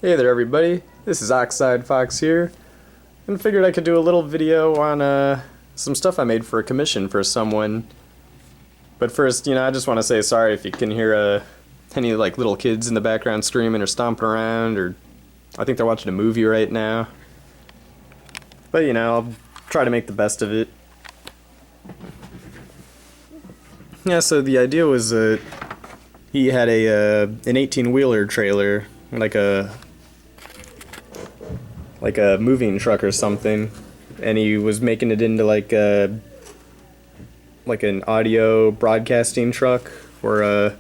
Hey there everybody, this is Oxide Fox here, and figured I could do a little video on some stuff I made for a commission for someone. But first, I just want to say sorry if you can hear any like little kids in the background screaming or stomping around, or I think they're watching a movie right now. But I'll try to make the best of it. Yeah, so the idea was he had an 18-wheeler trailer, like a moving truck or something, and he was making it into like an audio broadcasting truck or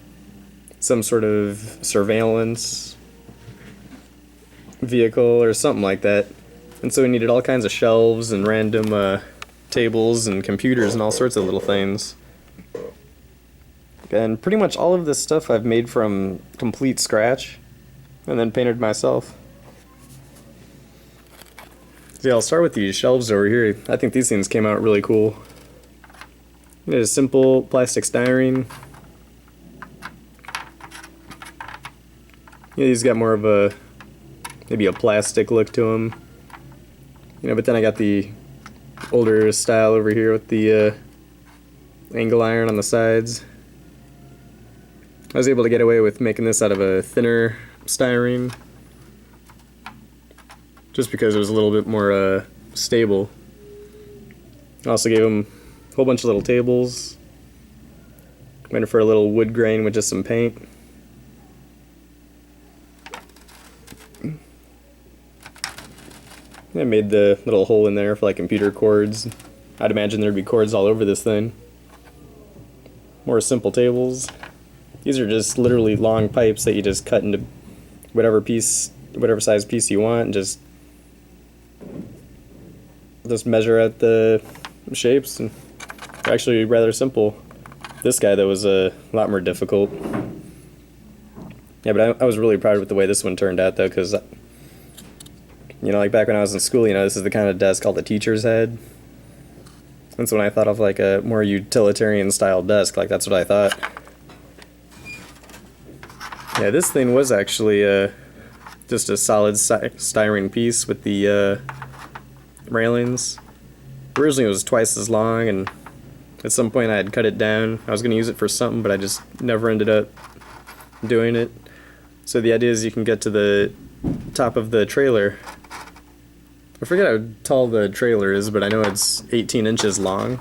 some sort of surveillance vehicle or something like that. And so he needed all kinds of shelves and random tables and computers and all sorts of little things. And pretty much all of this stuff I've made from complete scratch and then painted myself. So yeah, I'll start with these shelves over here. I think these things came out really cool. It is simple plastic styrene. Yeah, these got more of maybe a plastic look to them. But then I got the older style over here with the angle iron on the sides. I was able to get away with making this out of a thinner styrene, just because it was a little bit more stable. I also gave them a whole bunch of little tables. Went for a little wood grain with just some paint. I made the little hole in there for like computer cords. I'd imagine there'd be cords all over this thing. More simple tables. These are just literally long pipes that you just cut into whatever size piece you want, and just measure out the shapes. And they're actually rather simple. This guy, though, was a lot more difficult. Yeah, but I was really proud with the way this one turned out, though, because like back when I was in school, this is the kind of desk called a teacher's head. And so when I thought of like a more utilitarian style desk, like that's what I thought. Yeah, this thing was actually just a solid styrene piece with the railings. Originally it was twice as long, and at some point I had cut it down. I was going to use it for something, but I just never ended up doing it. So the idea is you can get to the top of the trailer. I forget how tall the trailer is, but I know it's 18 inches long.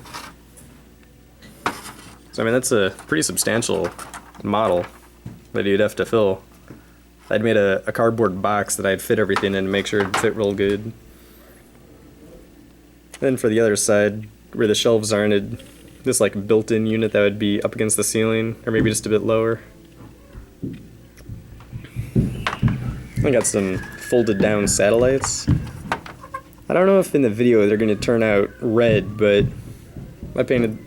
So I mean, that's a pretty substantial model that you'd have to fill. I'd made a cardboard box that I'd fit everything in to make sure it'd fit real good. Then for the other side, where the shelves are, this like built-in unit that would be up against the ceiling, or maybe just a bit lower. I got some folded down satellites. I don't know if in the video they're going to turn out red, but I painted,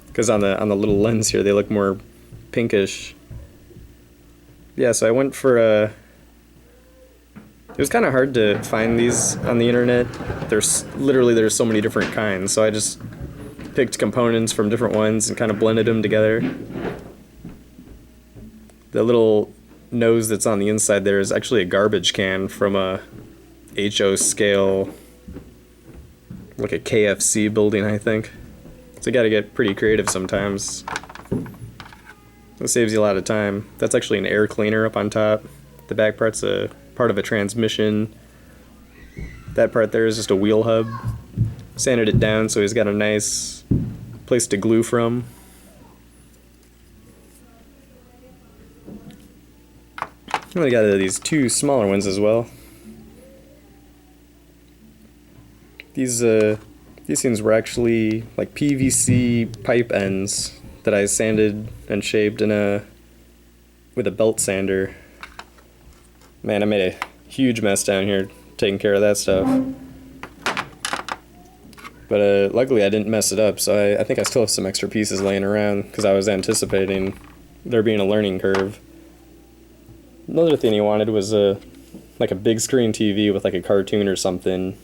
because on the little lens here they look more pinkish. Yeah, so I went for it was kind of hard to find these on the internet. There's so many different kinds, so I just picked components from different ones and kind of blended them together. The little nose that's on the inside there is actually a garbage can from a HO scale, like a KFC building, I think. So you gotta get pretty creative sometimes. It saves you a lot of time. That's actually an air cleaner up on top. The back part's a part of a transmission. That part there is just a wheel hub. Sanded it down so he's got a nice place to glue from. And I got these two smaller ones as well. These things were actually like PVC pipe ends that I sanded and shaped with a belt sander. Man, I made a huge mess down here taking care of that stuff. But luckily I didn't mess it up, so I think I still have some extra pieces laying around because I was anticipating there being a learning curve. Another thing he wanted was like a big screen TV with like a cartoon or something.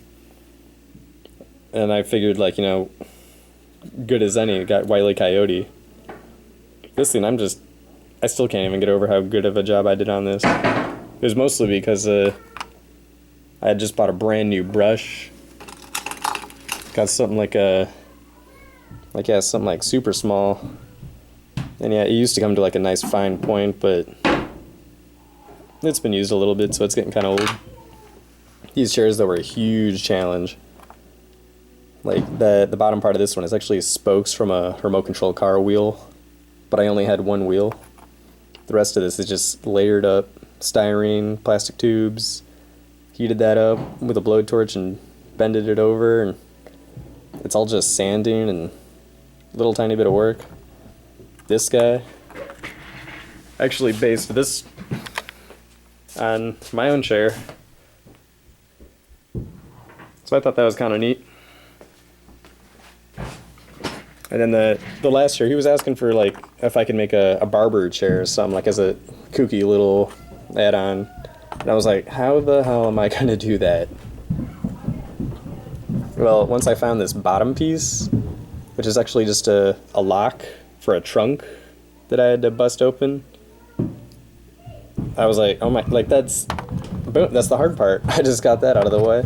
And I figured, like, good as any, got Wile E. Coyote. This thing, I still can't even get over how good of a job I did on this. It was mostly because I had just bought a brand new brush. Got something like a, something like super small. And yeah, it used to come to like a nice fine point, but it's been used a little bit, so it's getting kind of old. These chairs, though, were a huge challenge. Like, the bottom part of this one is actually spokes from a remote control car wheel, but I only had one wheel. The rest of this is just layered up styrene, plastic tubes, heated that up with a blowtorch and bended it over, and it's all just sanding and a little tiny bit of work. This guy, actually based this on my own chair, so I thought that was kind of neat. And then the last chair, he was asking for like if I could make a barber chair or something, like as a kooky little add-on. And I was like, how the hell am I gonna do that? Well, once I found this bottom piece, which is actually just a lock for a trunk that I had to bust open, I was like, oh my, like that's the hard part. I just got that out of the way.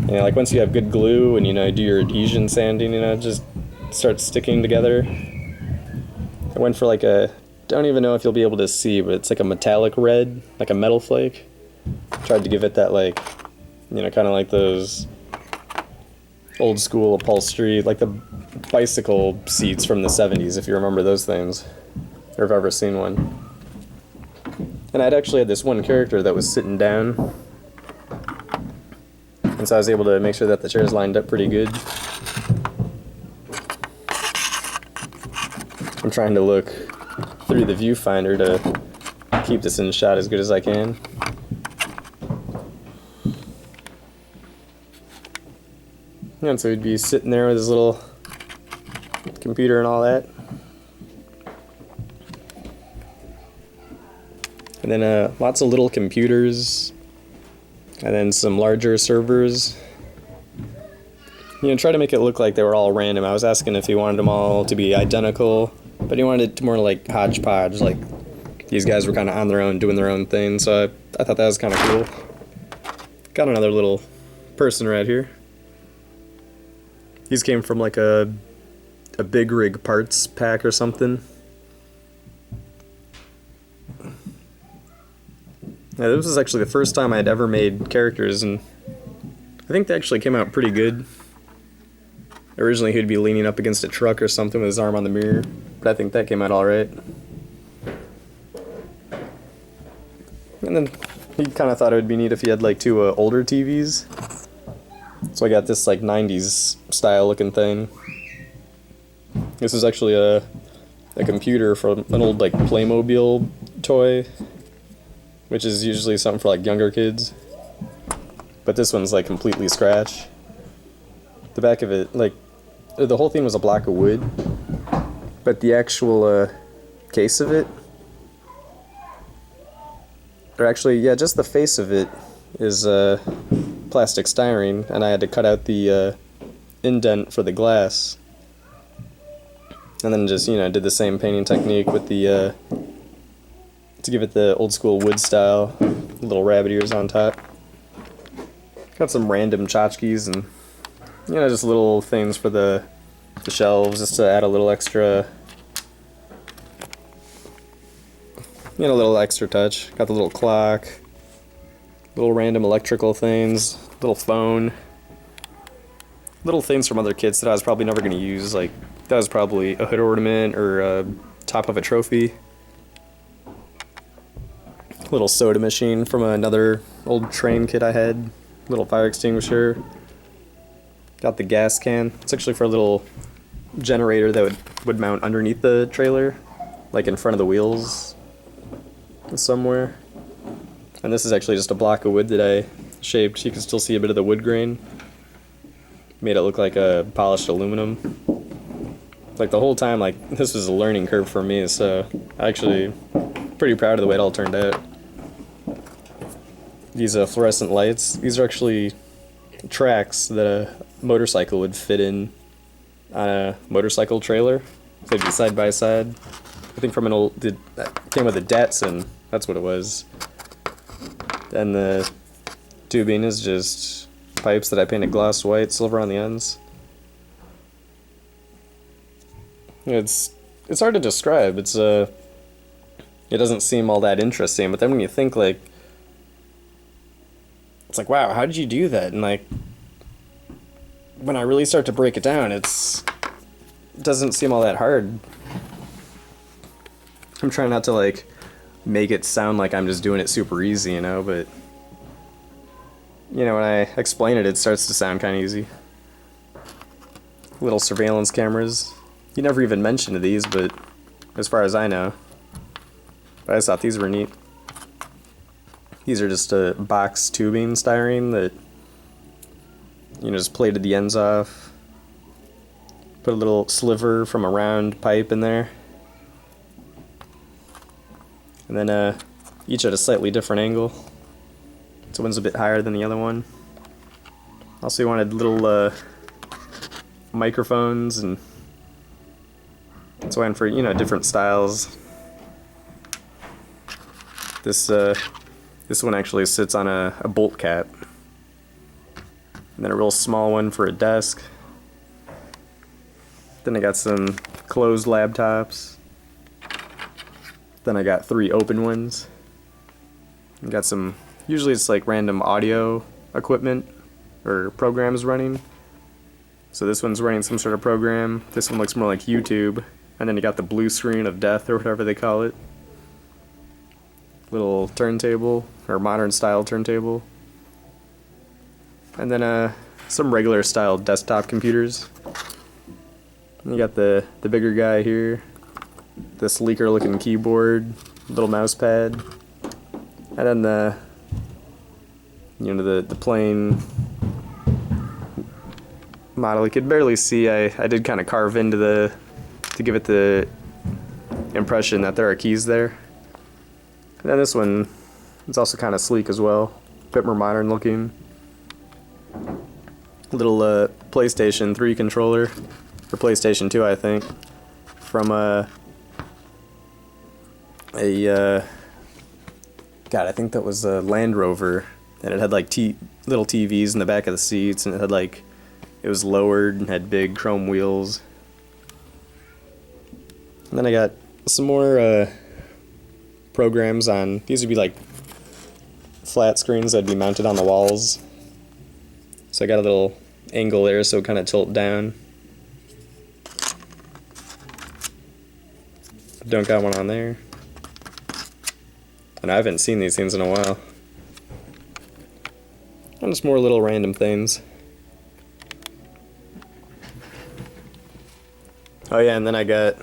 You know, like once you have good glue and, you know, do your adhesion sanding, you know, it just starts sticking together. I went for like a, don't even know if you'll be able to see, but it's like a metallic red, like a metal flake. Tried to give it that, like, you know, kind of like those old school upholstery, like the bicycle seats from the 70s, if you remember those things, or if I've ever seen one. And I'd actually had this one character that was sitting down, and so I was able to make sure that the chairs lined up pretty good. I'm trying to look through the viewfinder to keep this in shot as good as I can. And so he'd be sitting there with his little computer and all that. And then lots of little computers, and then some larger servers. You know, try to make it look like they were all random. I was asking if he wanted them all to be identical, but he wanted it to more like hodgepodge, like these guys were kind of on their own, doing their own thing, so I thought that was kind of cool. Got another little person right here. These came from like a big rig parts pack or something. Now, this was actually the first time I'd ever made characters, and I think they actually came out pretty good. Originally, he'd be leaning up against a truck or something with his arm on the mirror, but I think that came out alright. And then he kind of thought it would be neat if he had like two older TVs. So I got this like 90s style looking thing. This is actually a computer from an old like Playmobil toy, which is usually something for like younger kids. But this one's like completely scratched. The back of it, like, the whole thing was a block of wood, but the actual case of it, or actually, yeah, just the face of it is plastic styrene, and I had to cut out the indent for the glass. And then just, you know, did the same painting technique with the to give it the old school wood style, little rabbit ears on top. Got some random tchotchkes and, you know, just little things for the shelves, just to add a little extra, you know, a little extra touch. Got the little clock, little random electrical things, little phone, little things from other kits that I was probably never going to use, like that was probably a hood ornament or a top of a trophy. Little soda machine from another old train kit I had. Little fire extinguisher. Got the gas can. It's actually for a little generator that would mount underneath the trailer, like in front of the wheels somewhere. And this is actually just a block of wood that I shaped. You can still see a bit of the wood grain. Made it look like a polished aluminum. Like the whole time, like this was a learning curve for me, so I'm actually pretty proud of the way it all turned out. These fluorescent lights, these are actually tracks that a motorcycle would fit in on a motorcycle trailer. So they'd be side by side. I think from an old, that came with a Datsun, that's what it was. And tubing is just pipes that I painted gloss white, silver on the ends. It's hard to describe. It doesn't seem all that interesting, but then when you think, like, it's like, wow, how did you do that? And like, when I really start to break it down, it doesn't seem all that hard. I'm trying not to like make it sound like I'm just doing it super easy, you know, but you know, when I explain it, it starts to sound kind of easy. Little surveillance cameras. You never even mentioned these, but as far as I know, I just thought these were neat. These are just a box tubing styrene that, you know, just plated the ends off. Put a little sliver from a round pipe in there. And then each at a slightly different angle. So one's a bit higher than the other one. Also, you wanted little microphones, and so I went for, you know, different styles. This one actually sits on a bolt cap. And then a real small one for a desk. Then I got some closed laptops. Then I got 3 open ones. I got some, usually it's like random audio equipment or programs running. So this one's running some sort of program. This one looks more like YouTube. And then you got the blue screen of death, or whatever they call it. Little turntable, or modern style turntable. And then some regular style desktop computers. And you got the bigger guy here. The sleeker looking keyboard, little mouse pad. And then the plain model. You could barely see. I did kind of carve into to give it the impression that there are keys there. And then this one is also kind of sleek as well, a bit more modern looking. Little PlayStation 3 controller, or PlayStation 2 I think, from God, I think that was a Land Rover, and it had like little TVs in the back of the seats, and it had like, it was lowered and had big chrome wheels. And then I got some more programs on, these would be like flat screens that'd be mounted on the walls. So I got a little angle there so it kind of tilt down. Don't got one on there. And I haven't seen these things in a while. And just more little random things. Oh yeah, and then I got,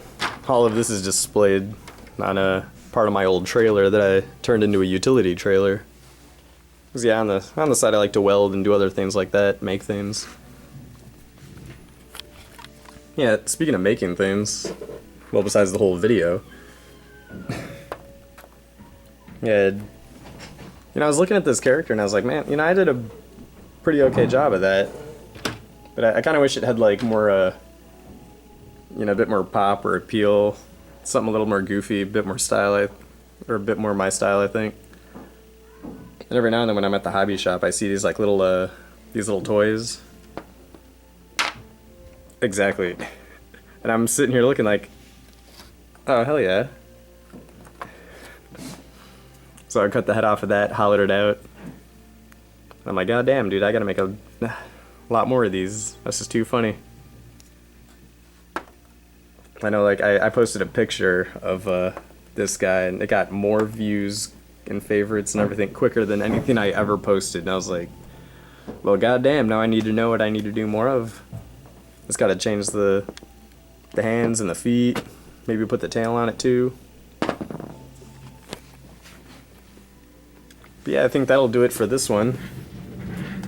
all of this is displayed on a part of my old trailer that I turned into a utility trailer. Because yeah, on the side I like to weld and do other things like that, make things. Yeah, speaking of making things, well, besides the whole video, yeah, you know, I was looking at this character and I was like, man, you know, I did a pretty okay job of that. But I kind of wish it had like more, you know, a bit more pop or appeal, something a little more goofy, a bit more style, or a bit more my style, I think. And every now and then when I'm at the hobby shop, I see these like little, these little toys. Exactly. And I'm sitting here looking like, oh, hell yeah. So I cut the head off of that, hollowed it out. I'm like, god damn, dude, I gotta make a lot more of these. That's just too funny. I know, like, I posted a picture of this guy, and it got more views and favorites and everything quicker than anything I ever posted. And I was like, well, goddamn, now I need to know what I need to do more of. Just gotta change the hands and the feet. Maybe put the tail on it too. But yeah, I think that'll do it for this one.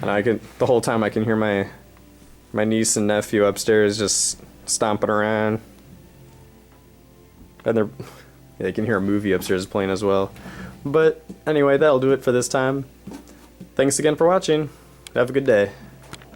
And the whole time I can hear my niece and nephew upstairs just stomping around. And they can hear a movie upstairs playing as well. But anyway, that'll do it for this time. Thanks again for watching. Have a good day.